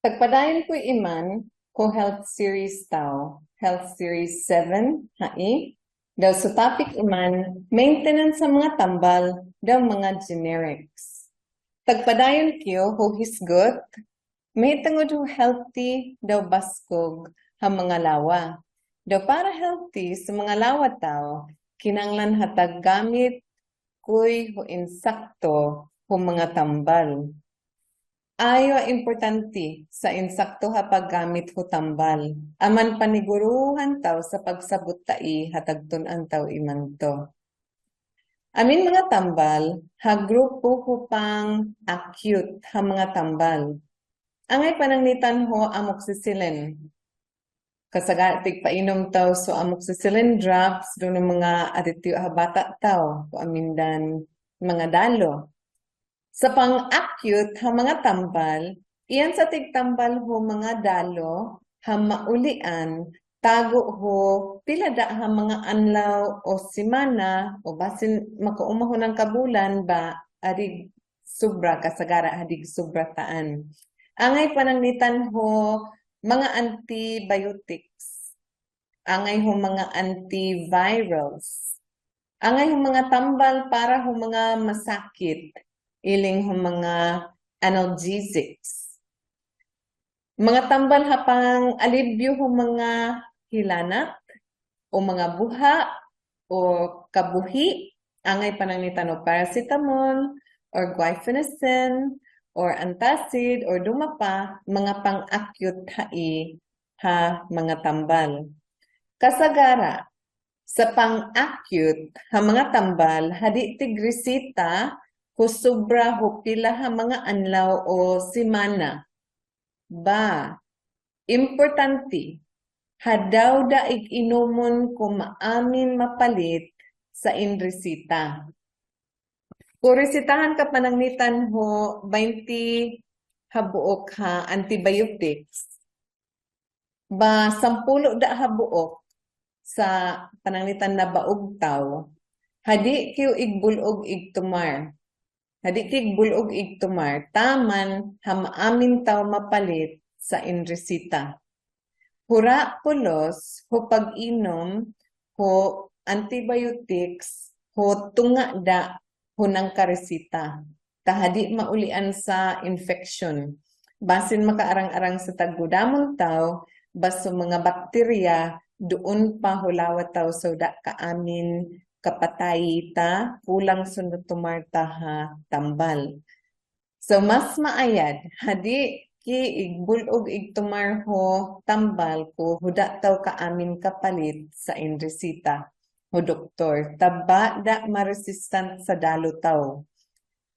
Tagpadayon ko iman ko health series tao. Health series 7, hai. Daw sa topic iman, maintenance sa mga tambal, daw mga generics. Tagpadayon kiyo ho hisgot, may tungod ho healthy daw baskog ha mga lawa. Daw para healthy sa mga lawa tao, kinanglan hatag gamit kuy ho insakto ho mga tambal. Ayo importante sa insakto ha paggamit ho tambal. Aman paniguruhan taw sa pagsabot tai hatagton ang taw imanto. Amin mga tambal, ha grupo ho pang acute ha mga tambal. Angay pananglitan ho amoxicillin. Kasagatig painom taw so amoxicillin drops doon ng mga aditiyo ha bata taw. Amindan mga dalo. Sa pang-acute, ha mga tambal, iyan sa tigtambal ho mga dalo, ha maulian, tago ho, pila da ha mga anlaw o simana, o basin makaumaho ng kabulan ba, adig sobra kasagara, adig sobra taan. Angay pananglitan ho, mga antibiotics. Angay ho mga antivirals. Angay ho mga tambal para ho mga masakit iling ho mga analgesics. Mga tambal hapang alibyo ho mga hilanat o mga buha o kabuhi, angay pananglitan o paracetamol or guaifenesin or antacid or dumapa, mga pang-acute ha mga tambal. Kasagara, sa pang-acute ha mga tambal, hadi tigresita kusubra ho pila ha mga anlaw o simana. Ba, importante, hadaw daig inumon kung maamin mapalit sa inresita. Kung resitahan ka pananglitan ho 20 habuok ha antibiotics, ba 10 da habuok sa pananglitan na baog taw, hadi kiyo igbulog igtumar. Hadi kig bulog igtumar, taman ha maamin taw mapalit sa inresita. Hura pulos, ho pag-inom, ho antibiotics, ho tunga da, ho ng karesita. Tahadi maulian sa infection. Basin makaarang-arang sa tagudamon taw, baso mga bakterya, doon pa hulawat taw so da kaamin kapatay ta, kulang sunod tumarta ha tambal. So mas maayad, hadi ki igbulog igtumar ho tambal ko, huda taw kaamin kapalit sa inresita ho doktor. Taba da maresistant sa dalo taw.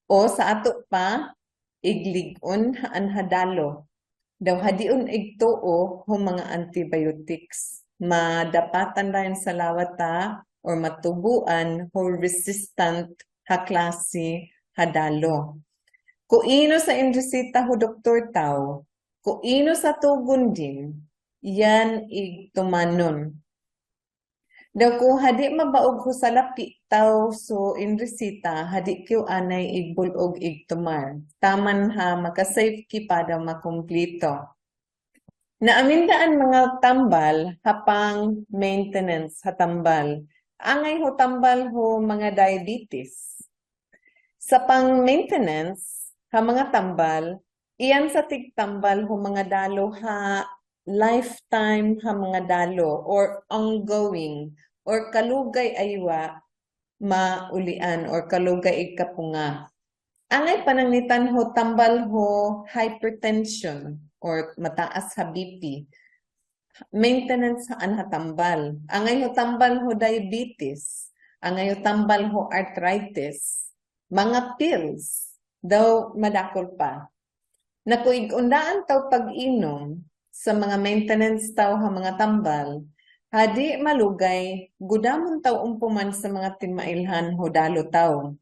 O sa ato pa, igligon haan hadalo. Daw hadiun igtuo ho mga antibiotics. Madapatan dayon sa lawata or matubuan ho resistant ha klase hadalo. Kuino sa indresita ho doktor taw, kuino sa tugon din, yan igtumanon. Daw kung hadi mabaog ho sa lapi taw so indresita, hadi kiyo anay igbulog igtumar. Taman ha, makasave ki pa daw makumplito. Naamindaan mga tambal, hapang maintenance ha tambal. Angay ho tambal ho mga diabetes. Sa pang-maintenance, ha mga tambal, iyan sa tigtambal ho mga dalo ha lifetime ha mga dalo or ongoing or kalugay aywa maulian or kalugay ikapunga. Angay pananglitan ho tambal ho hypertension or mataas ha BP. Maintenance haan ha tambal. Angay ho tambal ho diabetes. Angay ho tambal ho arthritis. Mga pills daw madakol pa. Nakuig-undaan taw pag-inom sa mga maintenance taw ha mga tambal, hadi malugay, gudamon taw umpuman sa mga timailhan ho dalo taw.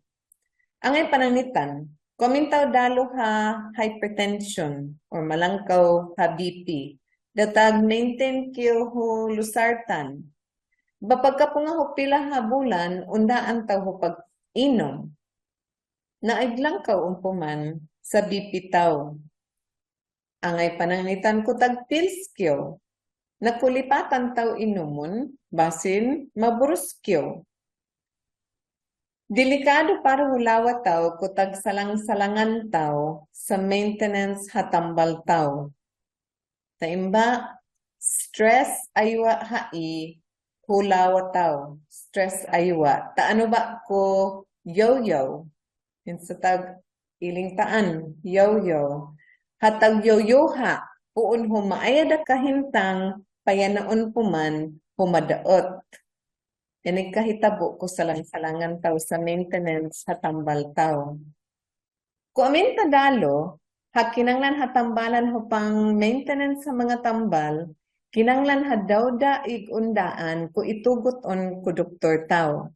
Angay pananglitan, kumintaw dalo ha hypertension or malangkaw ha BP. Datag maintain kiyo ho lusartan. Bapagka po nga ho pila ha bulan, undaan taw ho pag-inom. Naiglang ka umpuman sa BP taw. Angay pananglitan ko tag pilskyo. Nakulipatan taw inumon, basin maburuskyo. Delikado para hulawa taw kutag salang-salangan taw sa maintenance hatambal taw. Taimba, stress aywa hai, hulawa taw. Stress aywa. Taano ba ko yo-yo? Sa tag iling taan, yo-yo. Hatag yo-yo ha, puun humaayad kahintang, payanaon puman, humadaot. Yan kahitabo ko salang-salangan taw sa maintenance hatambal taw. Kung amin tadalo, kinanglan hatambalan ho pang maintenance sa mga tambal, kinanglan hadawda igundaan ko itugot on ko doktor taw.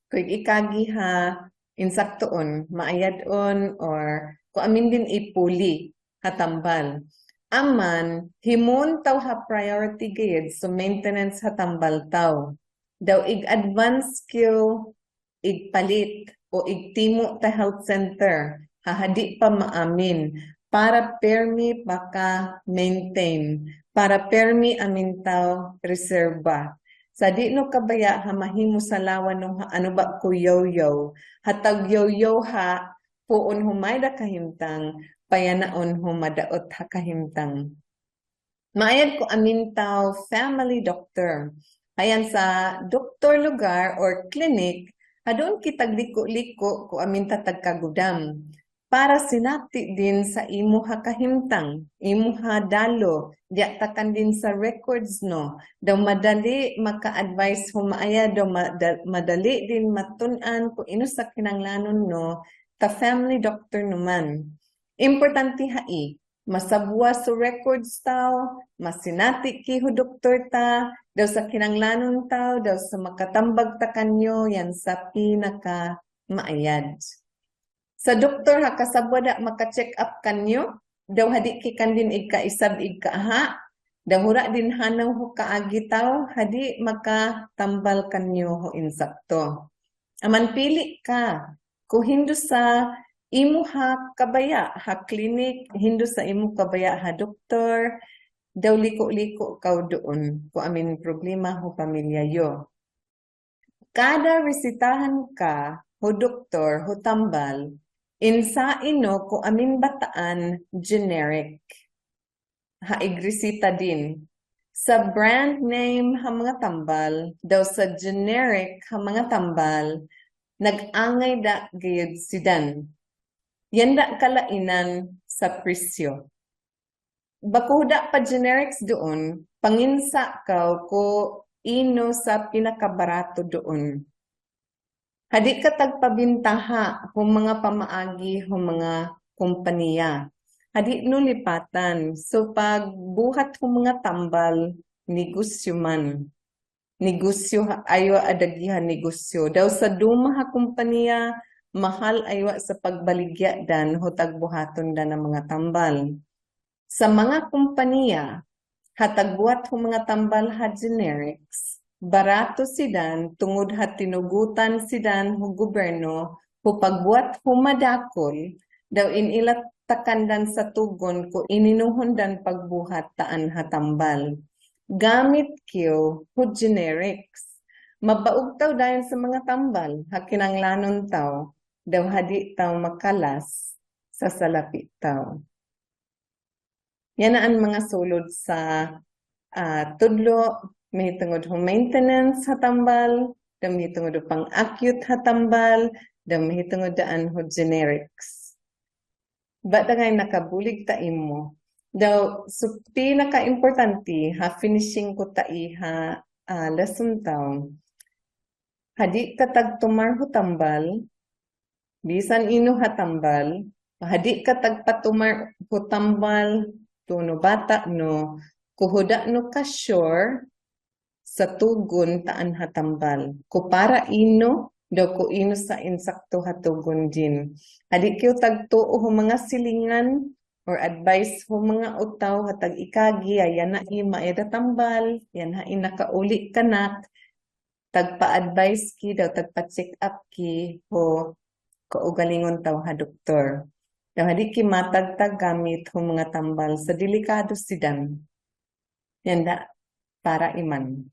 Kung ikagi ha, insaktoon, maayad on, or kung amin din ipuli hatambal. Aman, himun taw ha priority gayad so maintenance hatambal taw. Daw ig-advance skill, ig-palit, o ig-timo ta health center, hahadi pa maamin, para permi baka maintain, para permi amin taw reserva. Sa di no kabaya hamahimo sa lawan no ano ba ko yo-yo, hatag yo-yo ha, puon humay da kahimtang, payanaon humadaot ha kahimtang. Maayad ko amin taw family doctor. Ayan sa doktor lugar or clinic, adon kitag liko-liko ko amin tatag kagudam. Para sinati din sa imo ha kahimtang, imo ha dalo, diatakan din sa records no. Daw madali maka-advise humaaya, daw madali din matunan kung ino sa kinanglanon no, ta family doctor naman. Importante hai, masabwa sa records taw, masinati ki ho doktor ta, daw sa kinanglanon taw, daw sa makatambag ta kanyo, yan sa pinaka maayad. Sa doktor ha kasabwa da maka-check up kanyo, daw hadi ki kan din igkaisab igkaaha, daw hura din hanaw ho kaagi taw, hadi makatambal kanyo ho insakto. Aman pili ka, kung hindo sa imo ha kabaya ha clinic, hindo sa imo kabaya ha doktor, daw liko-liko kaw doon kung amin problema ho pamilya yo. Kada resitahan ka ho doktor ho tambal, insa ino kung amin bataan generic. Ha igresita din. Sa brand name ha mga tambal, daw sa generic ha mga tambal, nag-angay da gayud sidan. Yan da kalainan sa presyo. Bakuda pa generics doon, panginsa ka ko ino sa pinakabarato doon. Hadi ka tagpabintaha kung mga pamaagi kung mga kumpanya. Hadi no lipatan. So pag buhat kung mga tambal, negosyo man. Negosyo ayo adagihan negosyo. Daw sa dumaha kumpanya, mahal aywa sa pagbaligya dan hutag buhaton dan ng mga tambal. Sa mga kumpanya, hatagbuhat ho mga tambal ha generics, barato sidan tungod ha tinugutan sidan ho gobyerno, ho pagbuhat ho madakol, daw inilat takandan sa tugon ko ininuhundan pagbuhat taan ha tambal. Gamit kiyo ho generics. Mabaog taw dayon sa mga tambal, ha kinanglanon taw, daw hadi taw makalas sa salapi taw. Yan ang mga sulod sa tudlo, may tungod ho maintenance hatambal, daw may tungod ho pang acute hatambal, daw may tungod daan ho generics. Ba't ngay nakabulig ta imo? Daw, so pinaka-importante ha, finishing ko ta iha lesson taw. Hadi katag tumar ho tambal, bisan ino hatambal, hadi katag patumar ho tambal, tuno bata no, kuhuda no ka sure sa tugon taan hatambal. Ko para ino, daw ko ino sa insakto hatugon din. Hadi kayo tagtuo ho mga silingan or advice ho mga utaw hatag ikagi, yan na ima tambal, yan ha inakauli kanak, tagpa-advise ki daw, tagpa-check up ki ho kaugalingon taw ha doktor. Daw hadi kimatagtag gamit hong mga tambal sa delikado sidan. Yan da para iman.